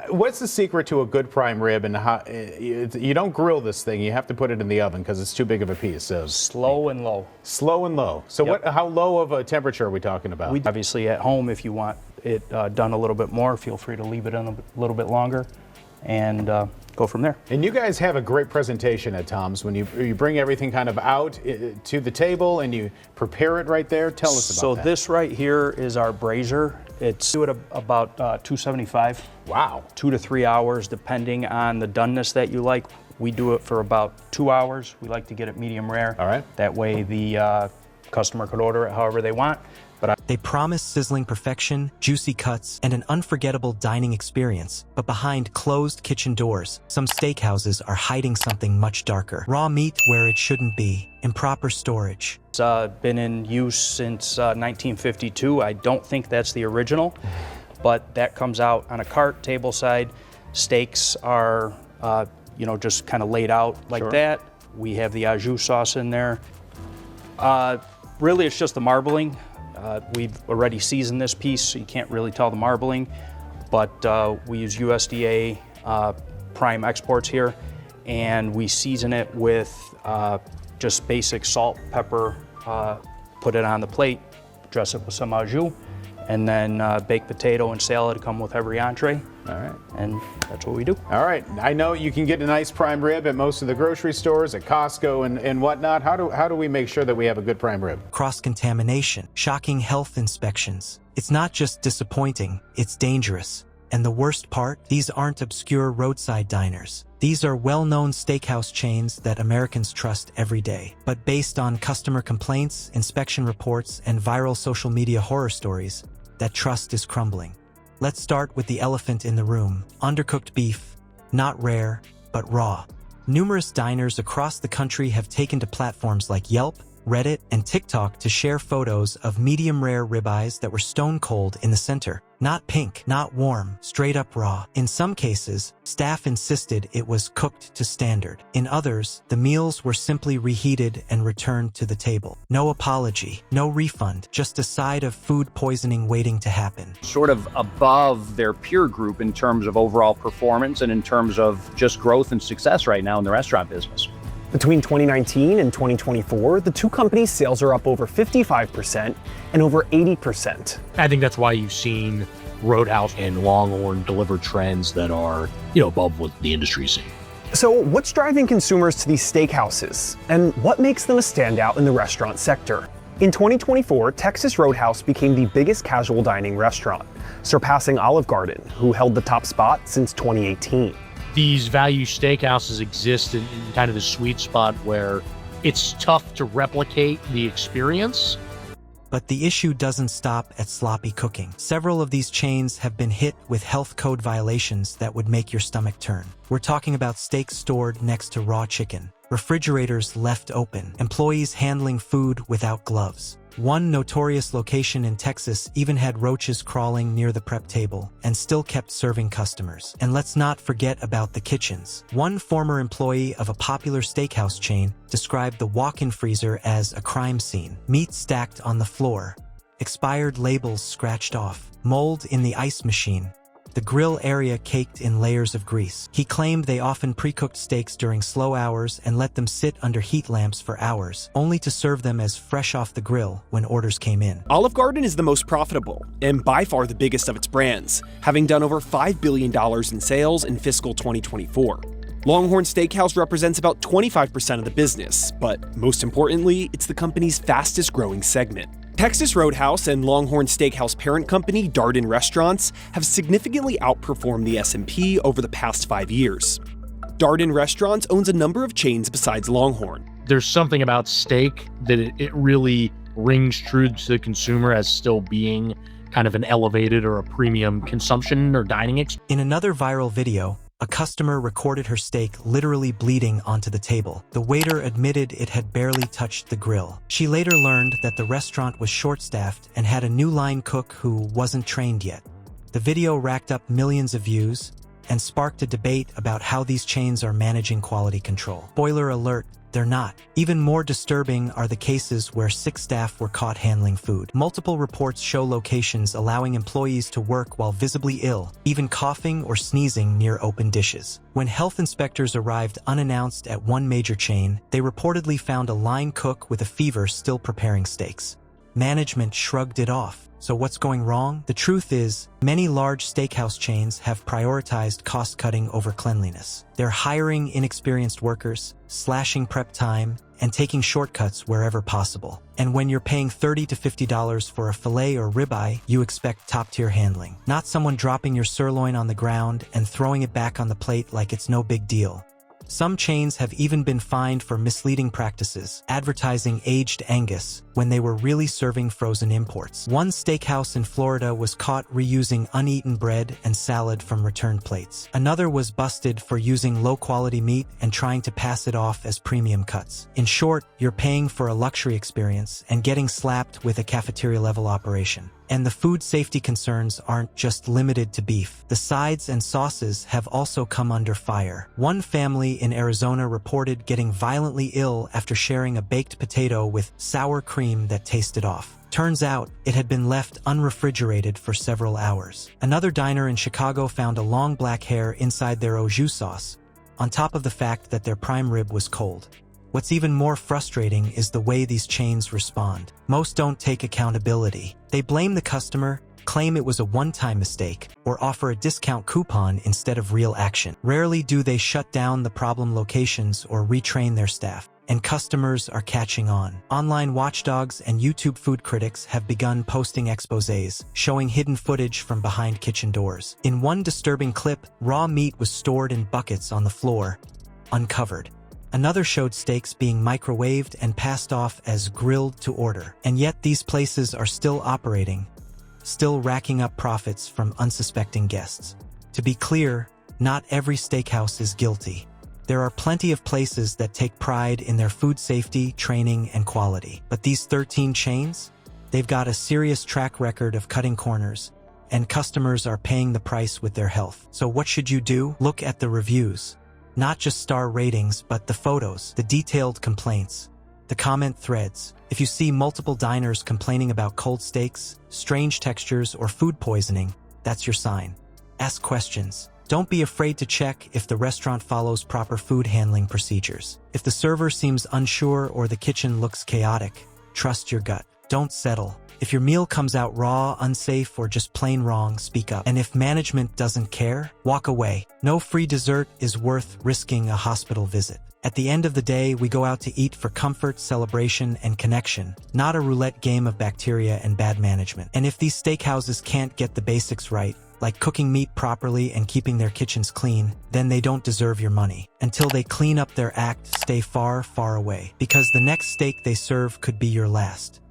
what's the secret to a good prime rib, and how you don't grill this thing? You have to put it in the oven because it's too big of a piece. So slow and low. Slow and low. So Yep. how low of a temperature are we talking about? Obviously, at home, if you want it done a little bit more, feel free to leave it in a little bit longer, and go from there. And you guys have a great presentation at Tom's when you bring everything kind of out to the table and you prepare it right there. Tell us about that. So this right here is our brazier. It's at about 275. Wow. 2 to 3 hours, depending on the doneness that you like. We do it for about 2 hours. We like to get it medium rare. All right. That way the customer could order it however they want. They promise sizzling perfection, juicy cuts, and an unforgettable dining experience. But behind closed kitchen doors, some steakhouses are hiding something much darker. Raw meat where it shouldn't be, improper storage. It's been in use since 1952. I don't think that's the original, but that comes out on a cart, table side. Steaks are, just kind of laid out like that. We have the au jus sauce in there. Really, it's just the marbling. We've already seasoned this piece, so you can't really tell the marbling, but we use USDA prime exports here, and we season it with just basic salt, pepper, put it on the plate, dress it with some au jus, and then baked potato and salad come with every entree. All right. And that's what we do. All right. I know you can get a nice prime rib at most of the grocery stores, at Costco and whatnot. How do we make sure that we have a good prime rib? Cross-contamination, shocking health inspections. It's not just disappointing, it's dangerous. And the worst part, these aren't obscure roadside diners. These are well-known steakhouse chains that Americans trust every day. But based on customer complaints, inspection reports, and viral social media horror stories, that trust is crumbling. Let's start with the elephant in the room. Undercooked beef, not rare, but raw. Numerous diners across the country have taken to platforms like Yelp, Reddit, and TikTok to share photos of medium-rare ribeyes that were stone-cold in the center. Not pink, not warm, straight-up raw. In some cases, staff insisted it was cooked to standard. In others, the meals were simply reheated and returned to the table. No apology, no refund, just a side of food poisoning waiting to happen. Sort of above their peer group in terms of overall performance and in terms of just growth and success right now in the restaurant business. Between 2019 and 2024, the two companies' sales are up over 55% and over 80%. I think that's why you've seen Roadhouse and Longhorn deliver trends that are, above what the industry's seeing. So what's driving consumers to these steakhouses? And what makes them a standout in the restaurant sector? In 2024, Texas Roadhouse became the biggest casual dining restaurant, surpassing Olive Garden, who held the top spot since 2018. These value steakhouses exist in kind of the sweet spot where it's tough to replicate the experience. But the issue doesn't stop at sloppy cooking. Several of these chains have been hit with health code violations that would make your stomach turn. We're talking about steaks stored next to raw chicken, refrigerators left open, employees handling food without gloves. One notorious location in Texas even had roaches crawling near the prep table and still kept serving customers. And let's not forget about the kitchens. One former employee of a popular steakhouse chain described the walk-in freezer as a crime scene. Meat stacked on the floor, expired labels scratched off, mold in the ice machine, the grill area caked in layers of grease. He claimed they often pre-cooked steaks during slow hours and let them sit under heat lamps for hours, only to serve them as fresh off the grill when orders came in. Olive Garden is the most profitable and by far the biggest of its brands, having done over $5 billion in sales in fiscal 2024. Longhorn Steakhouse represents about 25% of the business, but most importantly, it's the company's fastest growing segment. Texas Roadhouse and Longhorn Steakhouse parent company Darden Restaurants have significantly outperformed the S&P over the past 5 years. Darden Restaurants owns a number of chains besides Longhorn. There's something about steak that it really rings true to the consumer as still being kind of an elevated or a premium consumption or dining experience. In another viral video, a customer recorded her steak literally bleeding onto the table. The waiter admitted it had barely touched the grill. She later learned that the restaurant was short-staffed and had a new line cook who wasn't trained yet. The video racked up millions of views and sparked a debate about how these chains are managing quality control. Spoiler alert, they're not. Even more disturbing are the cases where sick staff were caught handling food. Multiple reports show locations allowing employees to work while visibly ill, even coughing or sneezing near open dishes. When health inspectors arrived unannounced at one major chain, they reportedly found a line cook with a fever still preparing steaks. Management shrugged it off. So what's going wrong? The truth is, many large steakhouse chains have prioritized cost-cutting over cleanliness. They're hiring inexperienced workers, slashing prep time, and taking shortcuts wherever possible. And when you're paying $30 to $50 for a filet or ribeye, you expect top-tier handling. Not someone dropping your sirloin on the ground and throwing it back on the plate like it's no big deal. Some chains have even been fined for misleading practices, advertising aged Angus when they were really serving frozen imports. One steakhouse in Florida was caught reusing uneaten bread and salad from returned plates. Another was busted for using low-quality meat and trying to pass it off as premium cuts. In short, you're paying for a luxury experience and getting slapped with a cafeteria-level operation. And the food safety concerns aren't just limited to beef. The sides and sauces have also come under fire. One family in Arizona reported getting violently ill after sharing a baked potato with sour cream that tasted off. Turns out, it had been left unrefrigerated for several hours. Another diner in Chicago found a long black hair inside their au jus sauce, on top of the fact that their prime rib was cold. What's even more frustrating is the way these chains respond. Most don't take accountability. They blame the customer, claim it was a one-time mistake, or offer a discount coupon instead of real action. Rarely do they shut down the problem locations or retrain their staff. And customers are catching on. Online watchdogs and YouTube food critics have begun posting exposés, showing hidden footage from behind kitchen doors. In one disturbing clip, raw meat was stored in buckets on the floor, uncovered. Another showed steaks being microwaved and passed off as grilled to order. And yet these places are still operating, still racking up profits from unsuspecting guests. To be clear, not every steakhouse is guilty. There are plenty of places that take pride in their food safety, training, and quality. But these 13 chains? They've got a serious track record of cutting corners, and customers are paying the price with their health. So what should you do? Look at the reviews. Not just star ratings, but the photos, the detailed complaints, the comment threads. If you see multiple diners complaining about cold steaks, strange textures, or food poisoning, that's your sign. Ask questions. Don't be afraid to check if the restaurant follows proper food handling procedures. If the server seems unsure or the kitchen looks chaotic, trust your gut. Don't settle. If your meal comes out raw, unsafe, or just plain wrong, speak up. And if management doesn't care, walk away. No free dessert is worth risking a hospital visit. At the end of the day, we go out to eat for comfort, celebration, and connection, not a roulette game of bacteria and bad management. And if these steakhouses can't get the basics right, like cooking meat properly and keeping their kitchens clean, then they don't deserve your money. Until they clean up their act, stay far, far away, because the next steak they serve could be your last.